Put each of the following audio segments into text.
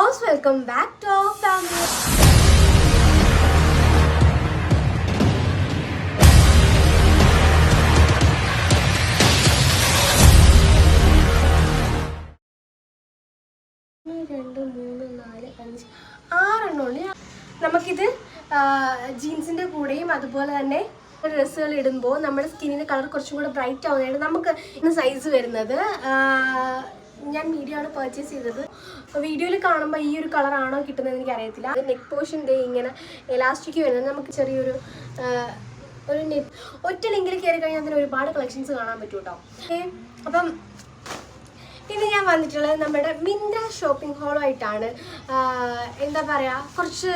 most welcome back to our family. നമുക്കിത് ജീൻസിൻ്റെ കൂടെയും അതുപോലെ തന്നെ ഡ്രസ്സുകൾ ഇടുമ്പോൾ നമ്മുടെ സ്കിന്നിൻ്റെ കളർ കുറച്ചും കൂടെ ബ്രൈറ്റ് ആവുന്നതാണ് നമുക്ക് ഇന്ന് സൈസ് വരുന്നത്. ഞാൻ മീഡിയം ആണ് പർച്ചേസ് ചെയ്തത്. വീഡിയോയിൽ കാണുമ്പോൾ ഈ ഒരു കളറാണോ കിട്ടുന്നത് എനിക്ക് അറിയത്തില്ല. അത് നെക്ക് പോർഷൻ്റെ ഇങ്ങനെ എലാസ്റ്റിക് വരുന്നത് നമുക്ക് ചെറിയൊരു ഒരു നെറ്റ് ഒറ്റ ലിങ്കിൽ കയറി കഴിഞ്ഞാൽ അതിന് ഒരുപാട് കളക്ഷൻസ് കാണാൻ പറ്റും കേട്ടോ. അപ്പം ഇന്ന് ഞാൻ വന്നിട്ടുള്ളത് നമ്മുടെ മിന്ത്ര ഷോപ്പിംഗ് ഹോളുമായിട്ടാണ്. എന്താ പറയുക, കുറച്ച്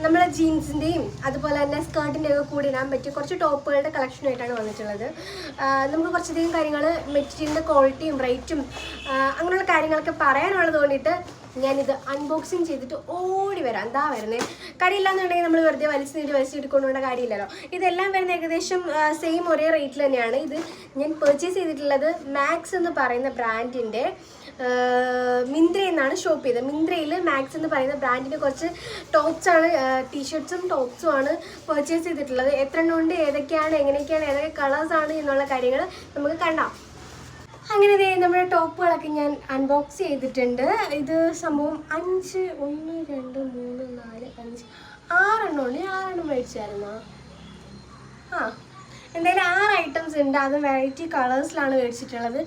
നമ്മുടെ ജീൻസിൻ്റെയും അതുപോലെ തന്നെ സ്കേർട്ടിൻ്റെയൊക്കെ കൂടി ഇടാൻ പറ്റിയ കുറച്ച് ടോപ്പുകളുടെ കളക്ഷനുമായിട്ടാണ് വന്നിട്ടുള്ളത്. നമുക്ക് കുറച്ചധികം കാര്യങ്ങൾ മെറ്റീരിയലിൻ്റെ ക്വാളിറ്റിയും റേറ്റും അങ്ങനെയുള്ള കാര്യങ്ങളൊക്കെ പറയാനുള്ളത് കൊണ്ടിട്ട് ഞാനിത് അൺബോക്സിങ് ചെയ്തിട്ട് ഓടി വരാം. എന്താ വരുന്നത് കാര്യമില്ലാന്നുണ്ടെങ്കിൽ നമ്മൾ വെറുതെ വലിച്ചിട്ട് കൊണ്ടുപോകേണ്ട കാര്യമില്ലല്ലോ. ഇതെല്ലാം വരുന്ന ഏകദേശം സെയിം ഒരേ റേറ്റിൽ തന്നെയാണ്. ഇത് ഞാൻ പർച്ചേസ് ചെയ്തിട്ടുള്ളത് മാക്സ് എന്ന് പറയുന്ന ബ്രാൻഡിൻ്റെ മിന്ത്രയിൽ നിന്നാണ് ഷോപ്പ് ചെയ്തത്. മിന്ത്രയിൽ മാക്സ് എന്ന് പറയുന്ന ബ്രാൻഡിൻ്റെ കുറച്ച് ടോപ്സാണ്, ടീഷർട്ട്സും ടോപ്സും ആണ് പർച്ചേസ് ചെയ്തിട്ടുള്ളത്. എത്ര എണ്ണം ഉണ്ട്, ഏതൊക്കെയാണ്, എങ്ങനെയൊക്കെയാണ്, ഏതൊക്കെ കളേഴ്സാണ് എന്നുള്ള കാര്യങ്ങൾ നമുക്ക് കാണാം. അങ്ങനെ നമ്മുടെ ടോപ്പുകളൊക്കെ ഞാൻ അൺബോക്സ് ചെയ്തിട്ടുണ്ട്. ഇത് സംഭവം 5 1 2 3 4 5 6 ഉണ്ട്. 6 മേടിച്ചായിരുന്നോ? എന്തായാലും 6 ഐറ്റംസ് ഉണ്ട്. അത് വെറൈറ്റി കളേഴ്സിലാണ് മേടിച്ചിട്ടുള്ളത്.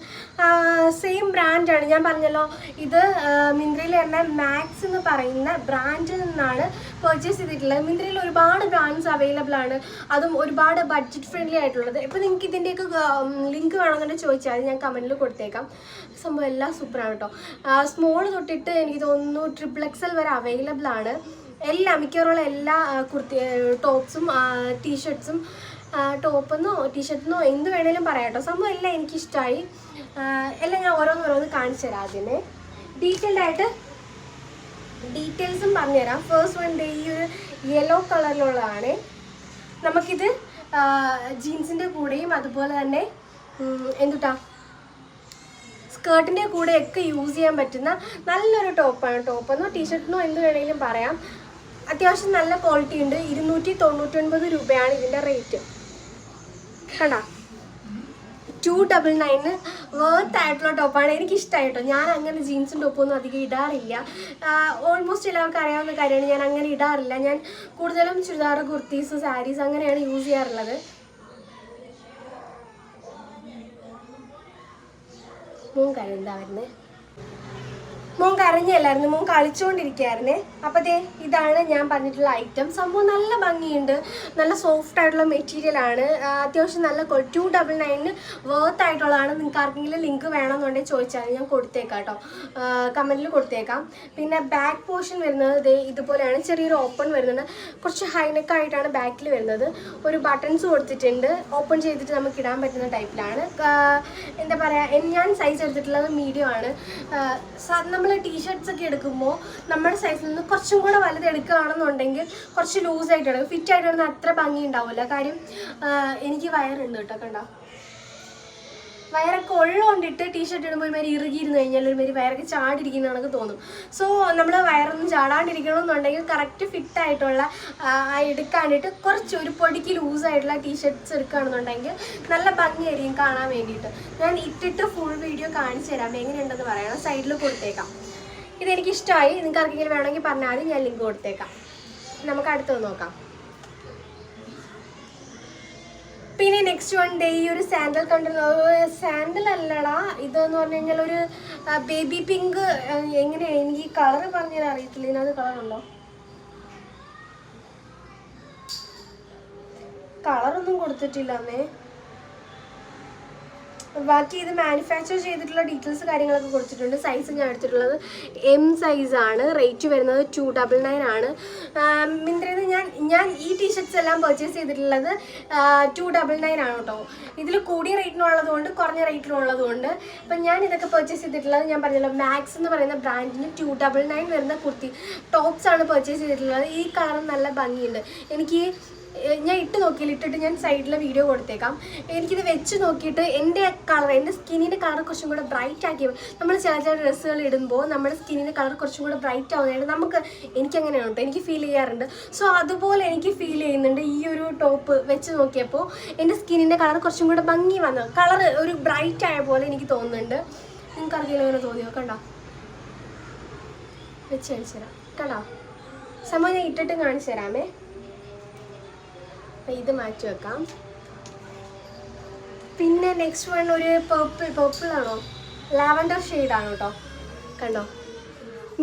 സെയിം ബ്രാൻഡാണ്. ഞാൻ പറഞ്ഞല്ലോ, ഇത് മിന്ത്രയിൽ തന്നെ മാക്സ് എന്ന് പറയുന്ന ബ്രാൻഡിൽ നിന്നാണ് പർച്ചേസ് ചെയ്തിട്ടുള്ളത്. മിന്ത്രയിൽ ഒരുപാട് ബ്രാൻഡ്സ് അവൈലബിൾ ആണ്, അതും ഒരുപാട് ബഡ്ജറ്റ് ഫ്രണ്ട്ലി ആയിട്ടുള്ളത്. ഇപ്പോൾ നിങ്ങൾക്ക് ഇതിൻ്റെയൊക്കെ ലിങ്ക് വേണമെന്നുണ്ടെങ്കിൽ ചോദിച്ചാൽ ഞാൻ കമൻറ്റിൽ കൊടുത്തേക്കാം. സംഭവം എല്ലാം സൂപ്പറാണ് കേട്ടോ. സ്മോൾ തൊട്ടിട്ട് എനിക്ക് തോന്നുന്നു XXL വരെ അവൈലബിൾ ആണ്. മിക്കവാറുള്ള എല്ലാ ടോപ്സും ടീഷർട്ട്സും ടോപ്പെന്നോ ടീഷർട്ടെന്നോ എന്ത് വേണേലും പറയാം കേട്ടോ. സംഭവം എല്ലാം എനിക്കിഷ്ടമായി. എല്ലാം ഞാൻ ഓരോന്നോരോന്ന് കാണിച്ചു തരാം. അതിന് ഡീറ്റെയിൽസും പറഞ്ഞുതരാം. ഫസ്റ്റ് വൺ ഈ ഒരു യെല്ലോ കളറിലുള്ളതാണ്. നമുക്കിത് ജീൻസിൻ്റെ കൂടെയും അതുപോലെ തന്നെ സ്കേർട്ടിൻ്റെ കൂടെയൊക്കെ യൂസ് ചെയ്യാൻ പറ്റുന്ന നല്ലൊരു ടോപ്പാണ്. ടോപ്പെന്നോ ടീഷർട്ടിനോ എന്ത് വേണമെങ്കിലും പറയാം. അത്യാവശ്യം നല്ല ക്വാളിറ്റി ഉണ്ട്. 299 രൂപയാണ് ഇതിൻ്റെ റേറ്റ്. കണ്ടാ, 299 വർത്ത് ആയിട്ടുള്ള ടോപ്പാണ്. എനിക്കിഷ്ടമായി കേട്ടോ. ഞാൻ അങ്ങനെ ജീൻസും ടോപ്പൊന്നും അധികം ഇടാറില്ല. ഓൾമോസ്റ്റ് എല്ലാവർക്കും അറിയാവുന്ന കാര്യമാണ്, ഞാൻ അങ്ങനെ ഇടാറില്ല. ഞാൻ കൂടുതലും ചുരിദാർ, കുർത്തീസ്, സാരീസ് അങ്ങനെയാണ് യൂസ് ചെയ്യാറുള്ളത്. മോൻ എന്താ വരുന്നത്? മോൻ കരഞ്ഞല്ലായിരുന്നു, മോൻ കളിച്ചുകൊണ്ടിരിക്കുകയായിരുന്നേ. അപ്പോൾ ഇതാണ് ഞാൻ പറഞ്ഞിട്ടുള്ള ഐറ്റം. സംഭവം നല്ല ഭംഗിയുണ്ട്, നല്ല സോഫ്റ്റ് ആയിട്ടുള്ള മെറ്റീരിയലാണ്. അത്യാവശ്യം നല്ല 299 വർത്ത് ആയിട്ടുള്ളതാണ്. നിങ്ങൾക്ക് ആർക്കെങ്കിലും ലിങ്ക് വേണമെന്നുണ്ടെങ്കിൽ ചോദിച്ചാൽ ഞാൻ കൊടുത്തേക്കാം കേട്ടോ, കമൻറ്റിൽ കൊടുത്തേക്കാം. പിന്നെ ബാക്ക് പോർഷൻ വരുന്നത് ഇതുപോലെയാണ്. ചെറിയൊരു ഓപ്പൺ വരുന്നുണ്ട്. കുറച്ച് ഹൈനെക്ക് ആയിട്ടാണ് ബാക്കിൽ വരുന്നത്. ഒരു ബട്ടൺസ് കൊടുത്തിട്ടുണ്ട്. ഓപ്പൺ ചെയ്തിട്ട് നമുക്ക് ഇടാൻ പറ്റുന്ന ടൈപ്പിലാണ്. എന്താ പറയുക, ഞാൻ സൈസ് എടുത്തിട്ടുള്ളത് മീഡിയം ആണ്. നമ്മൾ ടീഷർട്ട്സ് ഒക്കെ എടുക്കുമ്പോൾ നമ്മുടെ സൈസിൽ നിന്ന് കുറച്ചും കൂടെ വലുത് എടുക്കുകയാണെന്നുണ്ടെങ്കിൽ കുറച്ച് ലൂസായിട്ട് എടുക്കും. ഫിറ്റായിട്ട് വരുന്ന അത്ര ഭംഗി ഉണ്ടാവില്ല. കാര്യം എനിക്ക് വയറുണ്ട് കേട്ടോ. കണ്ടോ, വയറൊക്കെ ഉള്ളതുകൊണ്ടിട്ട് ടീഷർട്ട് ഇടുമ്പോൾ ഒരുമാതിരി ഇറുകിയിരുന്ന് കഴിഞ്ഞാൽ ഒരുമാതിരി വയറൊക്കെ ചാടിയിരിക്കുന്ന കണക്ക് തോന്നും. സോ നമ്മൾ വയറൊന്നും ചാടാണ്ടിരിക്കണമെന്നുണ്ടെങ്കിൽ കറക്റ്റ് ഫിറ്റായിട്ടുള്ള എടുക്കാനായിട്ട് കുറച്ച് ഒരു പൊടിക്ക് ലൂസായിട്ടുള്ള ടീഷർട്ട്സ് എടുക്കുകയാണെന്നുണ്ടെങ്കിൽ നല്ല ഭംഗിയായിരിക്കും കാണാൻ വേണ്ടിയിട്ട്. ഞാൻ ഇട്ടിട്ട് ഫുൾ വീഡിയോ കാണിച്ചു തരാം, എങ്ങനെയുണ്ടെന്ന് പറയണം. സൈഡിൽ കൊടുത്തേക്കാം. ഇതെനിക്കിഷ്ടമായി. നിങ്ങൾക്ക് ആർക്കെങ്കിലും വേണമെങ്കിൽ പറഞ്ഞാൽ മതി, ഞാൻ ലിങ്ക് കൊടുത്തേക്കാം. നമുക്ക് അടുത്തത് നോക്കാം. പിന്നെ നെക്സ്റ്റ് വൺ ഈ ഒരു സാൻഡൽ സാൻഡൽ അല്ലടാ, ഇതെന്ന് പറഞ്ഞു കഴിഞ്ഞാൽ ഒരു ബേബി പിങ്ക്. എങ്ങനെയാണ്, എനിക്ക് ഈ കളർ പറഞ്ഞാൽ അറിയത്തില്ല. ഇതിനകത്ത് കളറുണ്ടോ? കളറൊന്നും കൊടുത്തിട്ടില്ല അമ്മേ. ബാക്കി ഇത് മാനുഫാക്ചർ ചെയ്തിട്ടുള്ള ഡീറ്റെയിൽസ് കാര്യങ്ങളൊക്കെ കൊടുത്തിട്ടുണ്ട്. സൈസ് ഞാൻ എടുത്തിട്ടുള്ളത് M സൈസാണ്. റേറ്റ് വരുന്നത് 299 ആണ്. മിന്ത്രയിൽ ഞാൻ ഈ ടീഷർട്ട്സ് എല്ലാം പർച്ചേസ് ചെയ്തിട്ടുള്ളത് 299 ആണ് കേട്ടോ. ഇതിൽ കൂടിയ റേറ്റിനുള്ളത് കൊണ്ട് കുറഞ്ഞ റേറ്റിനുള്ളതുകൊണ്ട്. അപ്പം ഞാൻ ഇതൊക്കെ പർച്ചേസ് ചെയ്തിട്ടുള്ളത് ഞാൻ പറഞ്ഞല്ലോ, മാക്സ് എന്ന് പറയുന്ന ബ്രാൻഡിന് 299 വരുന്ന കുർത്തി ടോപ്സാണ് പർച്ചേസ് ചെയ്തിട്ടുള്ളത്. ഈ കളർ നല്ല ഭംഗിയുണ്ട്. എനിക്ക് ഞാൻ ഇട്ട് നോക്കിയില്ല, ഇട്ടിട്ട് ഞാൻ സൈഡിലെ വീഡിയോ കൊടുത്തേക്കാം. എനിക്കിത് വെച്ച് നോക്കിയിട്ട് എൻ്റെ കളർ, എൻ്റെ സ്കിന്നിൻ്റെ കളർ കുറച്ചും കൂടെ ബ്രൈറ്റ് ആക്കി. നമ്മൾ ചില ഡ്രസ്സുകൾ ഇടുമ്പോൾ നമ്മുടെ സ്കിന്നിൻ്റെ കളർ കുറച്ചും കൂടെ ബ്രൈറ്റ് ആവുന്നതായിട്ട് എനിക്കങ്ങനെയാണ് കേട്ടോ, എനിക്ക് ഫീൽ ചെയ്യാറുണ്ട്. സോ അതുപോലെ എനിക്ക് ഫീൽ ചെയ്യുന്നുണ്ട് ഈ ഒരു ടോപ്പ് വെച്ച് നോക്കിയപ്പോൾ എൻ്റെ സ്കിന്നിൻ്റെ കളർ കുറച്ചും കൂടെ ഭംഗി വന്നു, കളർ ഒരു ബ്രൈറ്റ് ആയ പോലെ എനിക്ക് തോന്നുന്നുണ്ട്. നിങ്ങൾക്ക് ആർക്കെങ്കിലും അങ്ങനെ തോന്നിയോ? കണ്ടോ, വെച്ച് കാണിച്ചു തരാം. കണ്ടോ സംഭവം ഞാൻ ഇട്ടിട്ട് കാണിച്ചു തരാമേ. അപ്പം ഇത് മാറ്റി വെക്കാം. പിന്നെ നെക്സ്റ്റ് വൺ ഒരു പേർപ്പിളാണോ, ലാവൻഡർ ഷെയ്ഡാണ് കേട്ടോ. കണ്ടോ,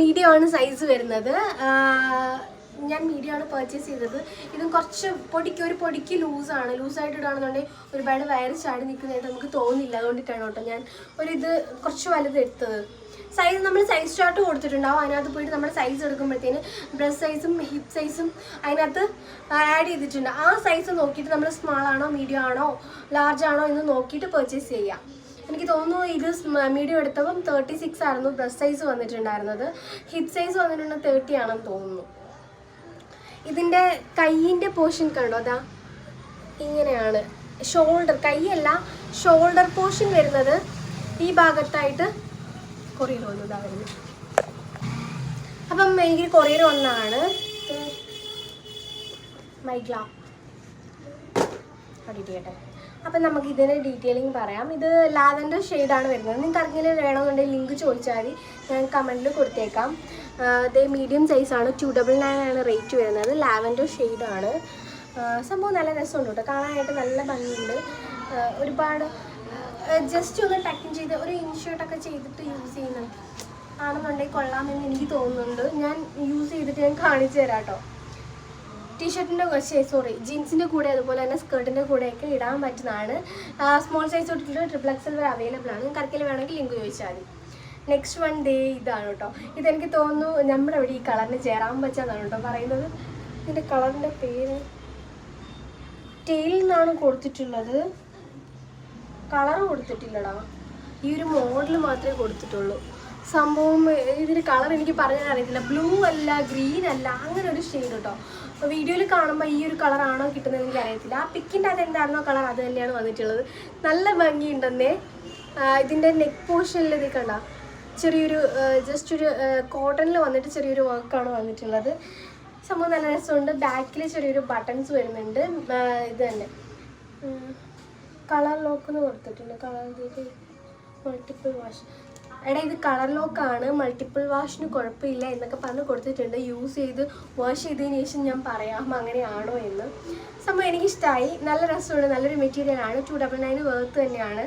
മീഡിയം ആണ് സൈസ് വരുന്നത്. ഞാൻ മീഡിയം ആണ് പർച്ചേസ് ചെയ്തത്. ഇതും കുറച്ച് പൊടിക്ക് ലൂസായിട്ട് ഇടുകയാണെന്നുണ്ടെങ്കിൽ ഒരുപാട് വയറ് ചാടി നിൽക്കുന്നതായിട്ട് നമുക്ക് തോന്നില്ല. അതുകൊണ്ടിട്ടാണ് കേട്ടോ ഞാൻ ഇത് കുറച്ച് വലുത് എടുത്തത്. സൈസ് നമ്മൾ സൈസ് ചാർട്ട് കൊടുത്തിട്ടുണ്ടാവും, അതിനകത്ത് പോയിട്ട് നമ്മൾ സൈസ് എടുക്കുമ്പോഴത്തേന് ബ്രസ്റ്റ് സൈസും ഹിപ്പ് സൈസും അതിനകത്ത് ആഡ് ചെയ്തിട്ടുണ്ട്. ആ സൈസ് നോക്കിയിട്ട് നമ്മൾ സ്മാൾ ആണോ മീഡിയം ആണോ ലാർജ് ആണോ എന്ന് നോക്കിയിട്ട് പർച്ചേസ് ചെയ്യാം. എനിക്ക് തോന്നുന്നു ഇത് മീഡിയം എടുത്തപ്പം 36 ആയിരുന്നു ബ്രസ്റ്റ് സൈസ് വന്നിട്ടുണ്ടായിരുന്നത്. ഹിപ്പ് സൈസ് വന്നിട്ടുണ്ട് 30 ആണെന്ന് തോന്നുന്നു. ഇതിൻ്റെ കൈയിൻ്റെ പോർഷൻ കണ്ടോ, അതാ ഇങ്ങനെയാണ്. കൈയല്ല, ഷോൾഡർ പോർഷൻ വരുന്നത് ഈ ഭാഗത്തായിട്ട് കൊറിയർ വന്നതാണ് വരുന്നത്. അപ്പം എനിക്ക് കൊറിയർ വന്നതാണ് മൈഗ്ലാ കേട്ടെ. അപ്പം നമുക്ക് ഇതിൻ്റെ ഡീറ്റെയിലിംഗ് പറയാം. ഇത് ലാവൻഡർ ഷെയ്ഡാണ് വരുന്നത്. നിങ്ങൾക്ക് ആർക്കെങ്കിലും വേണമെന്നുണ്ടെങ്കിൽ ലിങ്ക് ചോദിച്ചാൽ മതി, ഞാൻ കമൻറ്റിൽ കൊടുത്തേക്കാം. ഇത് മീഡിയം സൈസാണ്, 299 ആണ് റേറ്റ് വരുന്നത്. ലാവൻഡർ ഷെയ്ഡാണ്. സംഭവം നല്ല രസമുണ്ട് കേട്ടോ, കാണാനായിട്ട് നല്ല ഭംഗിയുണ്ട്. ഒരുപാട് ജസ്റ്റ് ഒന്ന് ടക്കിങ് ചെയ്ത് ഒരു ഇൻഷർട്ടൊക്കെ ചെയ്തിട്ട് യൂസ് ചെയ്യുന്നത് ആണെന്നുണ്ടെങ്കിൽ കൊള്ളാമെന്ന് എനിക്ക് തോന്നുന്നുണ്ട്. ഞാൻ യൂസ് ചെയ്തിട്ട് ഞാൻ കാണിച്ചു തരാം കേട്ടോ. ജീൻസിൻ്റെ കൂടെ അതുപോലെ തന്നെ സ്കേർട്ടിൻ്റെ കൂടെയൊക്കെ ഇടാൻ പറ്റുന്നതാണ്. സ്മോൾ സൈസ് തൊട്ടിട്ട് XXL വരെ അവൈലബിൾ ആണ്. കറക്കിൽ വേണമെങ്കിൽ ലിങ്ക് ചോദിച്ചാൽ മതി. നെക്സ്റ്റ് വൺ ഇതാണ് കേട്ടോ. ഇതെനിക്ക് തോന്നുന്നു നമ്മുടെ ഇവിടെ ഈ കളറിന് ചേരാൻ പറ്റാന്നാണ് കേട്ടോ പറയുന്നത്. ഇതിൻ്റെ കളറിൻ്റെ പേര് ടെയിൽ നിന്നാണ് കൊടുത്തിട്ടുള്ളത്, കളർ കൊടുത്തിട്ടില്ലടാ. ഈ ഒരു മോഡൽ മാത്രമേ കൊടുത്തിട്ടുള്ളൂ. സംഭവം ഇതിൻ്റെ കളർ എനിക്ക് പറഞ്ഞാൽ അറിയത്തില്ല. ബ്ലൂ അല്ല, ഗ്രീൻ അല്ല, അങ്ങനെ ഒരു ഷെയ്ഡ് കേട്ടോ. അപ്പോൾ വീഡിയോയിൽ കാണുമ്പോൾ ഈ ഒരു കളറാണോ കിട്ടുന്നത് എനിക്ക് അറിയത്തില്ല. ആ പിക്കിൻ്റെ അത് എന്തായിരുന്നോ കളർ അത് തന്നെയാണ് വന്നിട്ടുള്ളത്. നല്ല ഭംഗിയുണ്ടെന്നേ. ഇതിൻ്റെ നെക്ക് പോർഷനിൽ ഇത് കണ്ട ചെറിയൊരു ജസ്റ്റ് ഒരു കോട്ടണിൽ വന്നിട്ട് ചെറിയൊരു വർക്കാണ് വന്നിട്ടുള്ളത്. സംഭവം നല്ല രസമുണ്ട്. ബാക്കിൽ ചെറിയൊരു ബട്ടൺസ് വരുന്നുണ്ട്. ഇത് തന്നെ കളർ ലോക്കെന്ന് കൊടുത്തിട്ടുണ്ട്. കളർ മൾട്ടിപ്പിൾ വാഷ്, എടാ ഇത് കളർ ലോക്കാണ്, മൾട്ടിപ്പിൾ വാഷിന് കുഴപ്പമില്ല എന്നൊക്കെ പറഞ്ഞ് കൊടുത്തിട്ടുണ്ട്. യൂസ് ചെയ്ത് വാഷ് ചെയ്തതിന് ശേഷം ഞാൻ പറയാം അങ്ങനെയാണോ എന്ന്. സംഭവം എനിക്കിഷ്ടമായി, നല്ല രസമുണ്ട്, നല്ലൊരു മെറ്റീരിയലാണ്. 299 വേർത്ത് തന്നെയാണ്.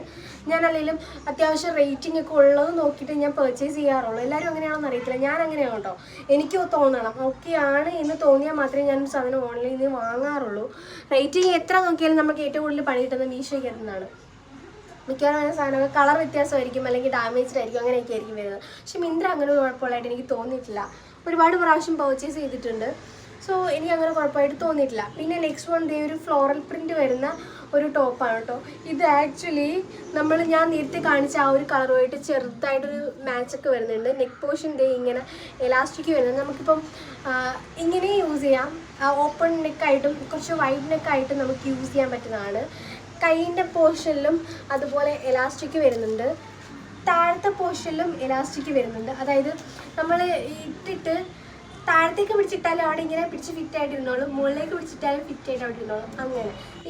ഞാൻ അല്ലെങ്കിലും അത്യാവശ്യം റേറ്റിംഗ് ഒക്കെ ഉള്ളത് നോക്കിയിട്ട് ഞാൻ പർച്ചേസ് ചെയ്യാറുള്ളൂ. എല്ലാവരും അങ്ങനെയാണെന്ന് അറിയത്തില്ല, ഞാൻ അങ്ങനെയാണ് കേട്ടോ. എനിക്ക് തോന്നണം ഓക്കെ ആണ് എന്ന് തോന്നിയാൽ മാത്രമേ ഞാൻ സാധനം ഓൺലൈനിൽ നിന്ന് വാങ്ങാറുള്ളൂ. റേറ്റിംഗ് എത്ര നോക്കിയാലും നമുക്ക് ഏറ്റവും കൂടുതൽ പണി കിട്ടുന്നത് മീഷോയ്ക്കകത്തുനിന്നാണ്. മിക്കവാറും സാധനങ്ങൾ കളർ വ്യത്യാസമായിരിക്കും, അല്ലെങ്കിൽ ഡാമേജ്ഡ് ആയിരിക്കും, അങ്ങനെയൊക്കെ ആയിരിക്കും വരുന്നത്. പക്ഷെ മിന്ത്ര അങ്ങനെ കുഴപ്പമുള്ളതായിട്ട് എനിക്ക് തോന്നിയിട്ടില്ല. ഒരുപാട് പ്രാവശ്യം പർച്ചേസ് ചെയ്തിട്ടുണ്ട്. സോ എനിക്ക് അങ്ങനെ കുഴപ്പമായിട്ട് തോന്നിയിട്ടില്ല. പിന്നെ നെക്സ്റ്റ് വൺ ഒരു ഫ്ലോറൽ പ്രിൻറ്റ് വരുന്ന ഒരു ടോപ്പാണ് കേട്ടോ. ഇത് ആക്ച്വലി ഞാൻ നേരത്തെ കാണിച്ച ആ ഒരു കളറുമായിട്ട് ചെറുതായിട്ടൊരു മാച്ചൊക്കെ വരുന്നുണ്ട്. നെക്ക് പോർഷൻ ഇങ്ങനെ എലാസ്റ്റിക് വരുന്നത്. നമുക്കിപ്പം ഇങ്ങനെ യൂസ് ചെയ്യാം, ഓപ്പൺ നെക്കായിട്ടും കുറച്ച് വൈഡ് നെക്കായിട്ടും നമുക്ക് യൂസ് ചെയ്യാൻ പറ്റുന്നതാണ്. കൈയിൻ്റെ പോർഷനിലും അതുപോലെ എലാസ്റ്റിക് വരുന്നുണ്ട്, താഴത്തെ പോർഷനിലും എലാസ്റ്റിക് വരുന്നുണ്ട്. അതായത് നമ്മൾ ഇട്ടിട്ട് താഴത്തേക്ക് പിടിച്ചിട്ടാലും അവിടെ ഇങ്ങനെ പിടിച്ച് ഫിറ്റായിട്ട് ഇരുന്നോളും, മുകളിലേക്ക് പിടിച്ചിട്ടാലും ഫിറ്റായിട്ട് അവിടെ ഇരുന്നോളും.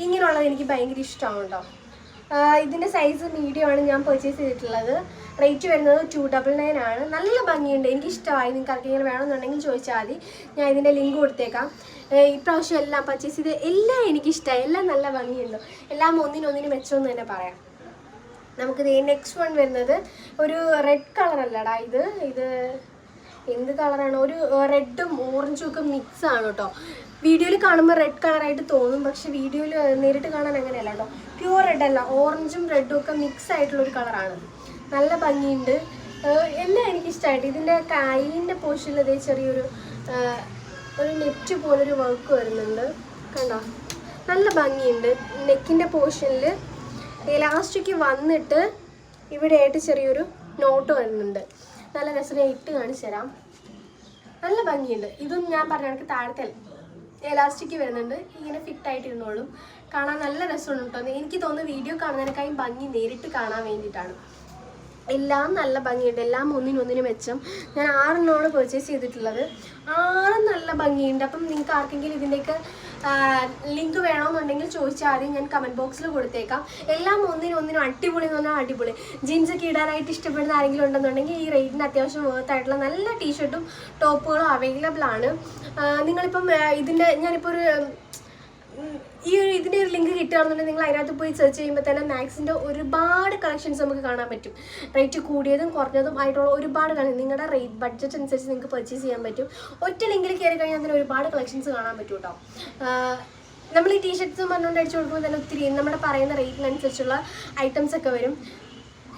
ഇങ്ങനെയുള്ളത് എനിക്ക് ഭയങ്കര ഇഷ്ടമാണ് കേട്ടോ. ഇതിൻ്റെ സൈസ് മീഡിയം ആണ് ഞാൻ പർച്ചേസ് ചെയ്തിട്ടുള്ളത്. റേറ്റ് വരുന്നത് 299 ആണ്. നല്ല ഭംഗിയുണ്ട്, എനിക്കിഷ്ടമായി. നിങ്ങൾക്ക് ആർക്കെങ്കിലും വേണമെന്നുണ്ടെങ്കിൽ ചോദിച്ചാൽ മതി, ഞാൻ ഇതിൻ്റെ ലിങ്ക് കൊടുത്തേക്കാം. ഇപ്രാവശ്യം എല്ലാം പർച്ചേസ് ചെയ്ത് എല്ലാം എനിക്കിഷ്ടമായി, എല്ലാം നല്ല ഭംഗിയുണ്ട്, എല്ലാം ഒന്നിനൊന്നിന് മെച്ചമെന്ന് തന്നെ പറയാം. നമുക്കിത് നെക്സ്റ്റ് വൺ വരുന്നത് ഒരു റെഡ് കളറല്ലടാ, ഇത് എന്ത് കളറാണ്, ഒരു റെഡും ഓറഞ്ചും ഒക്കെ മിക്സ് ആണ് കേട്ടോ. വീഡിയോയിൽ കാണുമ്പോൾ റെഡ് കളറായിട്ട് തോന്നും, പക്ഷെ വീഡിയോയിൽ നേരിട്ട് കാണാൻ അങ്ങനെയല്ല കേട്ടോ. പ്യുവർ റെഡ് അല്ല, ഓറഞ്ചും റെഡും ഒക്കെ മിക്സ് ആയിട്ടുള്ളൊരു കളറാണ്. നല്ല ഭംഗിയുണ്ട്, എല്ലാം എനിക്കിഷ്ടമായിട്ട്. ഇതിൻ്റെ കൈയിൻ്റെ പോർഷനിൽ ഇതേ ചെറിയൊരു നെറ്റ് പോലൊരു വർക്ക് വരുന്നുണ്ട്, കണ്ടോ, നല്ല ഭംഗിയുണ്ട്. നെക്കിൻ്റെ പോർഷനിൽ എലാസ്റ്റിക് വന്നിട്ട് ഇവിടെയായിട്ട് ചെറിയൊരു നോട്ട് വരുന്നുണ്ട്. നല്ല രസം, ഇട്ട് കാണിച്ചു തരാം. നല്ല ഭംഗിയുണ്ട്. ഇതും ഞാൻ പറഞ്ഞ കണക്ക് താഴത്തെ എലാസ്റ്റിക് വരുന്നുണ്ട്, ഇങ്ങനെ ഫിറ്റ് ആയിട്ടിരുന്നോളും. കാണാൻ നല്ല രസമുണ്ട് കേട്ടോ. എനിക്ക് തോന്നുന്നു വീഡിയോ കാണുന്നതിനേക്കാളും ഭംഗി നേരിട്ട് കാണാൻ വേണ്ടിയിട്ടാണ്. എല്ലാം നല്ല ഭംഗിയുണ്ട്, എല്ലാം ഒന്നിനൊന്നിനും മെച്ചം. ഞാൻ 6 പർച്ചേസ് ചെയ്തിട്ടുള്ളത്, 6 നല്ല ഭംഗിയുണ്ട്. അപ്പം നിങ്ങൾക്ക് ആർക്കെങ്കിലും ഇതിൻ്റെയൊക്കെ ലിങ്ക് വേണമെന്നുണ്ടെങ്കിൽ ചോദിച്ചാൽ ആദ്യം ഞാൻ കമൻറ്റ് ബോക്സിൽ കൊടുത്തേക്കാം. എല്ലാം ഒന്നിനൊന്നിനും അടിപൊളി എന്ന് പറഞ്ഞാൽ അടിപൊളി. ജീൻസൊക്കെ ഇടാനായിട്ട് ഇഷ്ടപ്പെടുന്ന ആരെങ്കിലും ഉണ്ടെന്നുണ്ടെങ്കിൽ ഈ റേറ്റിന് അത്യാവശ്യം വേർത്തായിട്ടുള്ള നല്ല ടീഷർട്ടും ടോപ്പുകളും അവൈലബിൾ ആണ്. നിങ്ങളിപ്പം ഇതിൻ്റെ ഞാനിപ്പോൾ ഇതിൻ്റെ ഒരു ലിങ്ക് കിട്ടുകയാണെന്നുണ്ടെങ്കിൽ നിങ്ങൾ അതിനകത്ത് പോയി സെർച്ച് ചെയ്യുമ്പോൾ തന്നെ മാക്സിൻ്റെ ഒരുപാട് കളക്ഷൻസ് നമുക്ക് കാണാൻ പറ്റും. റേറ്റ് കൂടിയതും കുറഞ്ഞതും ആയിട്ടുള്ള ഒരുപാട് നിങ്ങളുടെ റേറ്റ് ബഡ്ജറ്റ് അനുസരിച്ച് നിങ്ങൾക്ക് പർച്ചേസ് ചെയ്യാൻ പറ്റും. ഒറ്റ ലിങ്കിൽ കയറി കഴിഞ്ഞാൽ അതിന് ഒരുപാട് കളക്ഷൻസ് കാണാൻ പറ്റും കേട്ടോ. നമ്മൾ ഈ ടീഷർട്ട്സ് പറഞ്ഞുകൊണ്ട് അടിച്ചു കൊടുക്കുമ്പോൾ തന്നെ ഒത്തിരി നമ്മുടെ പറയുന്ന റേറ്റിനനുസരിച്ചുള്ള ഐറ്റംസ് ഒക്കെ വരും.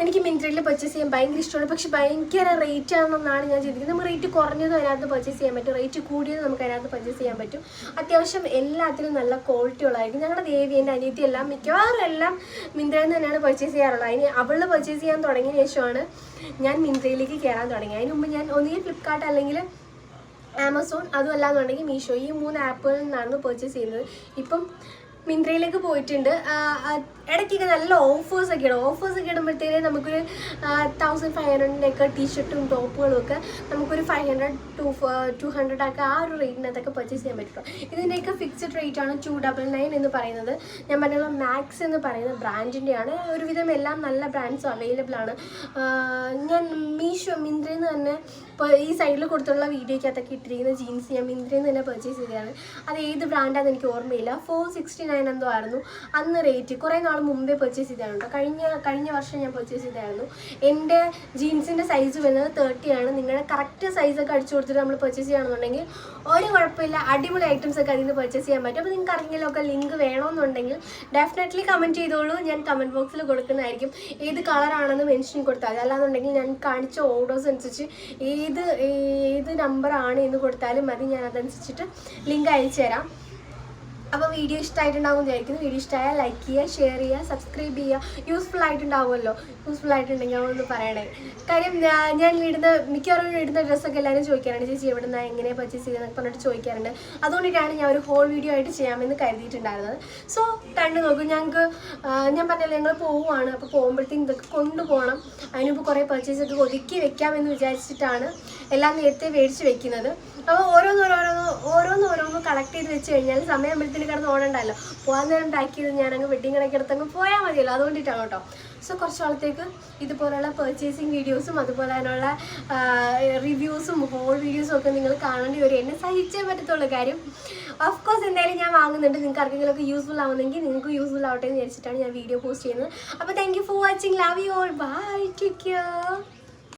എനിക്ക് മിന്ത്രയിൽ പർച്ചേസ് ചെയ്യാൻ ഭയങ്കര ഇഷ്ടമാണ്. പക്ഷെ ഭയങ്കര റേറ്റ് ആണെന്നാണ് ഞാൻ ചിന്തിക്കുന്നത്. നമുക്ക് റേറ്റ് കുറഞ്ഞതും അതിനകത്ത് പർച്ചേസ് ചെയ്യാൻ പറ്റും, റേറ്റ് കൂടിയതും നമുക്ക് അതിനകത്ത് പർച്ചേസ് ചെയ്യാൻ പറ്റും. അത്യാവശ്യം എല്ലാത്തിനും നല്ല ക്വാളിറ്റി ഉള്ളതായിരിക്കും. ഞങ്ങളുടെ ദേവി എൻ്റെ അനിയത്തി എല്ലാം മിക്കവാറും എല്ലാം മിന്ത്രയിൽ നിന്ന് തന്നെയാണ് പർച്ചേസ് ചെയ്യാറുള്ളത്. അതിന് അവൾ പർച്ചേസ് ചെയ്യാൻ തുടങ്ങിയ ശേഷമാണ് ഞാൻ മിന്ത്രയിലേക്ക് കയറാൻ തുടങ്ങി. അതിന് മുമ്പ് ഞാൻ ഒന്നുകിൽ ഫ്ലിപ്കാർട്ട് അല്ലെങ്കിൽ ആമസോൺ, അതുമല്ല എന്നുണ്ടെങ്കിൽ മീഷോ, ഈ 3 ആപ്പുകളിൽ നിന്നാണ് പർച്ചേസ് ചെയ്യുന്നത്. ഇപ്പം മിന്ത്രയിലേക്ക് പോയിട്ടുണ്ട്. ഇടയ്ക്കൊക്കെ നല്ല ഓഫേഴ്സൊക്കെ ഇടും. ഓഫേഴ്സൊക്കെ ഇടുമ്പോഴത്തേക്ക് നമുക്കൊരു 1500 ടീഷർട്ടും ടോപ്പുകളും ഒക്കെ നമുക്കൊരു 500 to 200 ഒക്കെ ആ ഒരു റേറ്റിനകത്തൊക്കെ പർച്ചേസ് ചെയ്യാൻ പറ്റും. ഇതിൻ്റെയൊക്കെ ഫിക്സഡ് റേറ്റ് ആണ് 299 എന്ന് പറയുന്നത്. ഞാൻ പറഞ്ഞുള്ള മാക്സ് എന്ന് പറയുന്ന ബ്രാൻഡിൻ്റെയാണ്. ഒരുവിധം എല്ലാം നല്ല ബ്രാൻഡ്സും അവൈലബിൾ ആണ്. ഞാൻ മിന്ത്രയിൽ നിന്ന് തന്നെ ഈ സൈഡിൽ കൊടുത്തുള്ള വീഡിയോയ്ക്കകത്തൊക്കെ ഇട്ടിരിക്കുന്ന ജീൻസ് ഞാൻ മിന്ത്രയിൽ നിന്ന് തന്നെ പർച്ചേസ് ചെയ്തതാണ്. അത് ഏത് ബ്രാൻഡാണെന്ന് എനിക്ക് ഓർമ്മയില്ല. 469 എന്തോ ആയിരുന്നു അന്ന് റേറ്റ്. കുറേ നാൾ മുമ്പേ പർച്ചേസ് ചെയ്തതാണ്. കഴിഞ്ഞ വർഷം ഞാൻ പർച്ചേസ് ചെയ്തായിരുന്നു. എൻ്റെ ജീൻസിൻ്റെ സൈസ് വരുന്നത് 30 ആണ്. നിങ്ങളുടെ കറക്റ്റ് സൈസൊക്കെ അടിച്ചു കൊടുത്തിട്ട് നമ്മൾ പർച്ചേസ് ചെയ്യുകയാണെന്നുണ്ടെങ്കിൽ ഒരു കുഴപ്പമില്ല, അടിപൊളി ഐറ്റംസ് ഒക്കെ അതിൽ നിന്ന് പർച്ചേസ് ചെയ്യാൻ പറ്റും. അപ്പോൾ നിങ്ങൾക്ക് ആരെങ്കിലുമൊക്കെ ലിങ്ക് വേണമെന്നുണ്ടെങ്കിൽ ഡെഫിനറ്റ്ലി കമൻറ്റ് ചെയ്തോളൂ. ഞാൻ കമൻറ്റ് ബോക്സിൽ കൊടുക്കുന്നതായിരിക്കും. ഏത് കളറാണെന്ന് മെൻഷൻ കൊടുത്താൽ മതി. അല്ലാന്നുണ്ടെങ്കിൽ ഞാൻ കാണിച്ച ഓർഡേഴ്സ് അനുസരിച്ച് ഏത് നമ്പറാണ് എന്ന് കൊടുത്താലും മതി. ഞാൻ അതനുസരിച്ചിട്ട് ലിങ്ക് അയച്ചു തരാം. അപ്പോൾ വീഡിയോ ഇഷ്ടമായിട്ടുണ്ടാകും വിചാരിക്കുന്നു. വീഡിയോ ഇഷ്ടമായാൽ ലൈക്ക് ചെയ്യുക, ഷെയർ ചെയ്യുക, സബ്സ്ക്രൈബ് ചെയ്യുക. യൂസ്ഫുൾ ആയിട്ടുണ്ടാവുമല്ലോ. യൂസ്ഫുൾ ആയിട്ടുണ്ടെങ്കിൽ അതൊന്ന് പറയണേ. കാര്യം ഞാൻ മിക്കവാറും ഇടുന്ന ഡ്രസ്സൊക്കെ എല്ലാവരും ചോദിക്കാറുണ്ട്, ചേച്ചി എവിടെ നിന്നാണ് എങ്ങനെ പർച്ചേസ് ചെയ്തെന്നൊക്കെ പറഞ്ഞിട്ട് ചോദിക്കാറുണ്ട്. അതുകൊണ്ടിട്ടാണ് ഞാൻ ഒരു ഹോൾ വീഡിയോ ആയിട്ട് ചെയ്യാമെന്ന് കരുതിയിട്ടുണ്ടായിരുന്നത്. സോ കണ്ടു നോക്കും. ഞാൻ പറഞ്ഞല്ലോ ഞങ്ങൾ പോവുകയാണ്. അപ്പോൾ പോകുമ്പോഴത്തേക്കും ഇതൊക്കെ കൊണ്ടുപോകണം. അതിനിപ്പോൾ കുറേ പർച്ചേസൊക്കെ ഒതുക്കി വെക്കാമെന്ന് വിചാരിച്ചിട്ടാണ് എല്ലാം നേരത്തെ മേടിച്ച് വെക്കുന്നത്. അപ്പോൾ ഓരോന്ന് കളക്ട് ചെയ്ത് വെച്ച് കഴിഞ്ഞാൽ സമയമാകുമ്പോഴത്തേന് കിടന്ന് ഓടണ്ടല്ലോ. പോകാൻ നേരം പാക്ക് ചെയ്ത് ഞാനങ്ങ് വെഡിങ് കടയ്ക്ക് എടുത്തങ്ങ് പോയാൽ മതിയല്ലോ. അതുകൊണ്ടിട്ടാണ് കേട്ടോ. സോ കുറച്ച് നാളത്തേക്ക് ഇതുപോലുള്ള പർച്ചേസിങ് വീഡിയോസും അതുപോലെ തന്നെയുള്ള റിവ്യൂസും ഹോൾ വീഡിയോസും ഒക്കെ നിങ്ങൾ കാണേണ്ടി വരും. എന്നെ സഹിച്ചേ പറ്റത്തുള്ളൂ. കാര്യം ഓഫ് കോഴ്സ് എന്തായാലും ഞാൻ വാങ്ങുന്നുണ്ട്. നിങ്ങൾക്ക് ആർക്കെങ്കിലുമൊക്കെ യൂസ്ഫുൾ ആവുന്നെങ്കിൽ നിങ്ങൾക്ക് യൂസ്ഫുൾ ആവട്ടെ എന്ന് വിചാരിച്ചിട്ടാണ് ഞാൻ വീഡിയോ പോസ്റ്റ് ചെയ്യുന്നത്. അപ്പോൾ thank you for watching. Love you all. Bye. Take care.